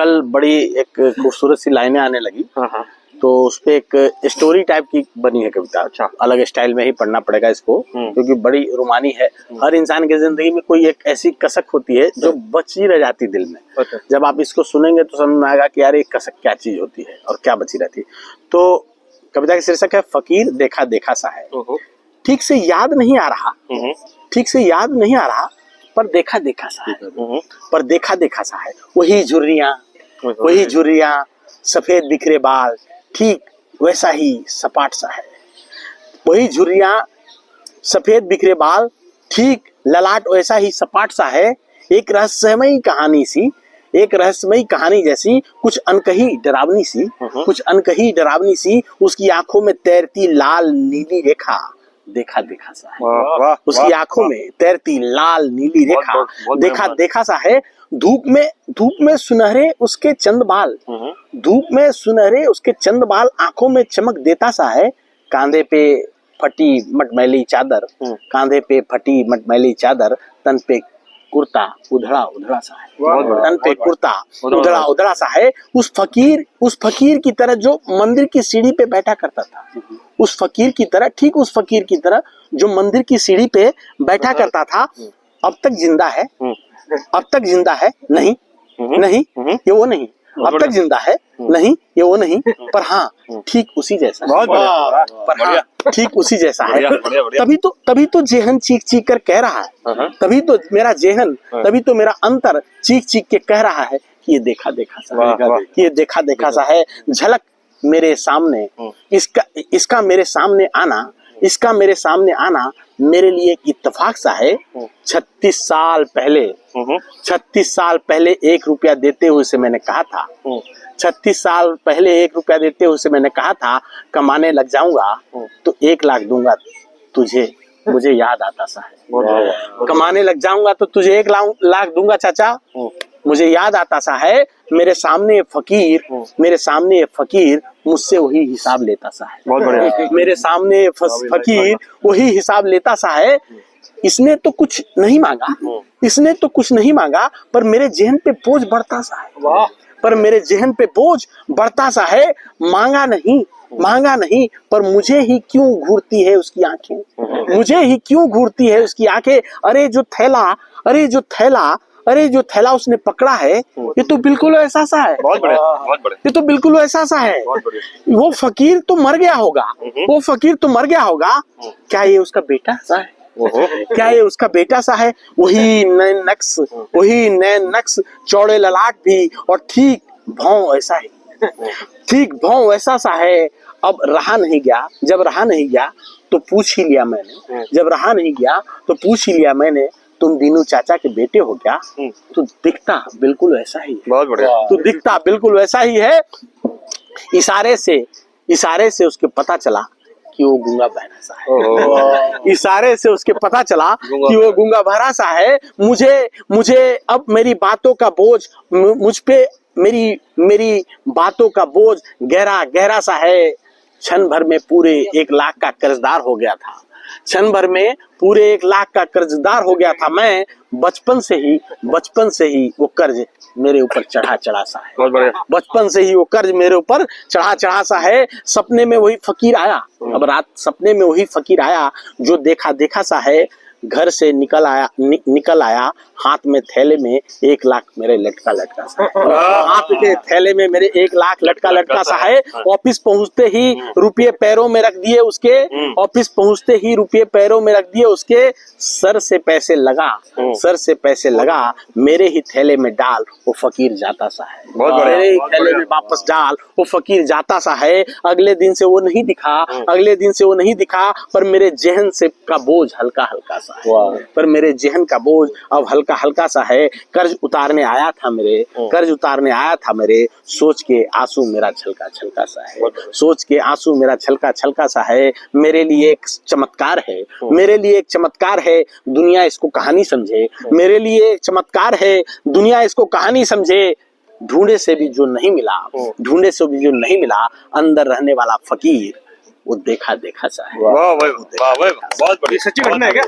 कल बड़ी एक खूबसूरत सी लाइनें आने लगी। तो उसपे एक स्टोरी टाइप की बनी है कविता। अच्छा, अलग स्टाइल में ही पढ़ना पड़ेगा इसको, क्योंकि बड़ी रोमानी है। हर इंसान की जिंदगी में कोई एक ऐसी कसक होती है जो बची रह जाती दिल में। जब आप इसको सुनेंगे तो समझ में आएगा कि यार ये कसक क्या चीज होती है और क्या बची रहती है। तो कविता का शीर्षक है फकीर देखा देखा सा है। ठीक से याद नहीं आ रहा, ठीक से याद नहीं आ रहा, पर देखा देखा सा है, पर देखा देखा सा है। वही झुर्रियां, सफेद बिखरे बाल, ठीक वैसा ही सपाट सा है। वही झुर्रियां, सफेद बिखरे बाल, ठीक ललाट वैसा ही सपाट सा है। एक रहस्यमयी कहानी सी, एक रहस्यमयी कहानी जैसी, कुछ अनकही डरावनी सी, कुछ अनकही डरावनी सी। उसकी आंखों में तैरती लाल नीली रेखा, देखा देखा सा है। उसकी आंखों में तैरती लाल नीली रेखा, देखा देखा सा है। धूप में सुनहरे उसके चंद बाल, धूप में सुनहरे उसके चंद बाल आंखों में चमक देता सा है। कांधे पे फटी मटमैली चादर, कांधे पे फटी मटमैली चादर, तन पे कुर्ता उधड़ा उधड़ा सा है, तन पे कुर्ता उधड़ा उधड़ा सा है। उस फकीर की तरह जो मंदिर की सीढ़ी पे बैठा करता था, उस फकीर की तरह, ठीक उस फकीर की तरह जो मंदिर की सीढ़ी पे बैठा करता था, अब तक जिंदा है, अब तक जिंदा है। नहीं नहीं, ये वो नहीं, अब तक जिंदा है। नहीं, ये वो नहीं, पर हाँ ठीक उसी जैसा है। पर हाँ ठीक उसी जैसा है। तभी तो जेहन चीख चीख कर कह रहा है, तभी तो मेरा जेहन, तभी तो मेरा अंतर चीख चीख के कह रहा है कि ये देखा देखा सा है, कि ये देखा देखा सा है। झलक मेरे सामने, इसका मेरे सामने आना, इसका मेरे सामने आना मेरे लिए एक इत्तेफाक सा है। 36 साल पहले, 36 साल पहले 1 रुपया देते हुए से मैंने कहा था, 36 साल पहले 1 रुपया देते हुए से मैंने कहा था, कमाने लग जाऊंगा तो 1 लाख दूंगा तुझे, मुझे याद आता सा है। कमाने लग जाऊंगा तो तुझे 1 लाख दूंगा चाचा, मुझे याद आता सा है। मेरे सामने फकीर मुझसे वही हिसाब लेता सा है। मेरे सामने फकीर वही हिसाब लेता सा है। इसने तो कुछ नहीं मांगा, इसने तो कुछ नहीं मांगा, पर मेरे जेहन पे बोझ बढ़ता सा है, पर मेरे जेहन पे बोझ बढ़ता सा है। मांगा नहीं, पर मुझे ही क्यों घूरती है उसकी आंखें, मुझे ही क्यों घूरती है उसकी आंखें। अरे जो थैला उसने पकड़ा है, ये तो बिल्कुल ऐसा सा है, बहुत बढ़िया, ये तो बिल्कुल ऐसा सा है। वो फकीर तो मर गया होगा, वो फकीर तो मर गया होगा। क्या ये उसका बेटा सा है, क्या ये उसका बेटा सा है। वही नैन नक्श, चौड़े ललाट भी, और ठीक भौं ऐसा ही, ठीक भौं ऐसा सा है। अब रहा नहीं गया, जब रहा नहीं गया तो पूछ ही लिया मैंने, जब रहा नहीं गया तो पूछ ही लिया मैंने, तुम दीनू चाचा के बेटे हो क्या? तो दिखता बिल्कुल वैसा ही, बहुत बढ़िया, तो दिखता बिल्कुल वैसा ही है। इशारे से उसके पता चला कि वो गूंगा बहरा सा है। इशारे से उसके पता चला कि वो गूंगा बहरा सा है। मुझे अब मेरी बातों का बोझ, मुझ पे मेरी बातों का बोझ गहरा गहरा सा है। क्षण भर में पूरे 1 लाख का कर्जदार हो गया था, क्षण भर में पूरे 1 लाख का कर्जदार हो गया था मैं। बचपन से ही वो कर्ज मेरे ऊपर चढ़ा सा है, बचपन से ही वो कर्ज मेरे ऊपर चढ़ा सा है। सपने में वही फकीर आया, अब रात सपने में वही फकीर आया जो देखा सा है। घर से निकल आया हाथ में थैले में 1 लाख मेरे लटका सा है, हाथ के थैले में मेरे 1 लाख लटका सा है। ऑफिस पहुंचते ही रुपये पैरों में रख दिए उसके, ऑफिस पहुंचते ही रुपये पैरों में रख दिए उसके। सर से पैसे लगा मेरे ही थैले में डाल, वो फकीर जाता सा है, मेरे ही थैले में वापस डाल, वो फकीर जाता सा है। अगले दिन से वो नहीं दिखा, पर मेरे जेहन से का बोझ हल्का सा है, पर मेरे जेहन का बोझ अब हल्का सा है। कर्ज उतारने आया था मेरे, सोच के आंसू मेरा छलका सा है, सोच के आंसू मेरा छलका सा है। मेरे लिए एक चमत्कार है, दुनिया इसको कहानी समझे, मेरे लिए एक चमत्कार है, दुनिया इसको कहानी समझे। ढूंढे से भी जो नहीं मिला, अंदर रहने वाला फकीर वो देखा सा है। वाह, बहुत बढ़िया, सच्ची घटना है क्या?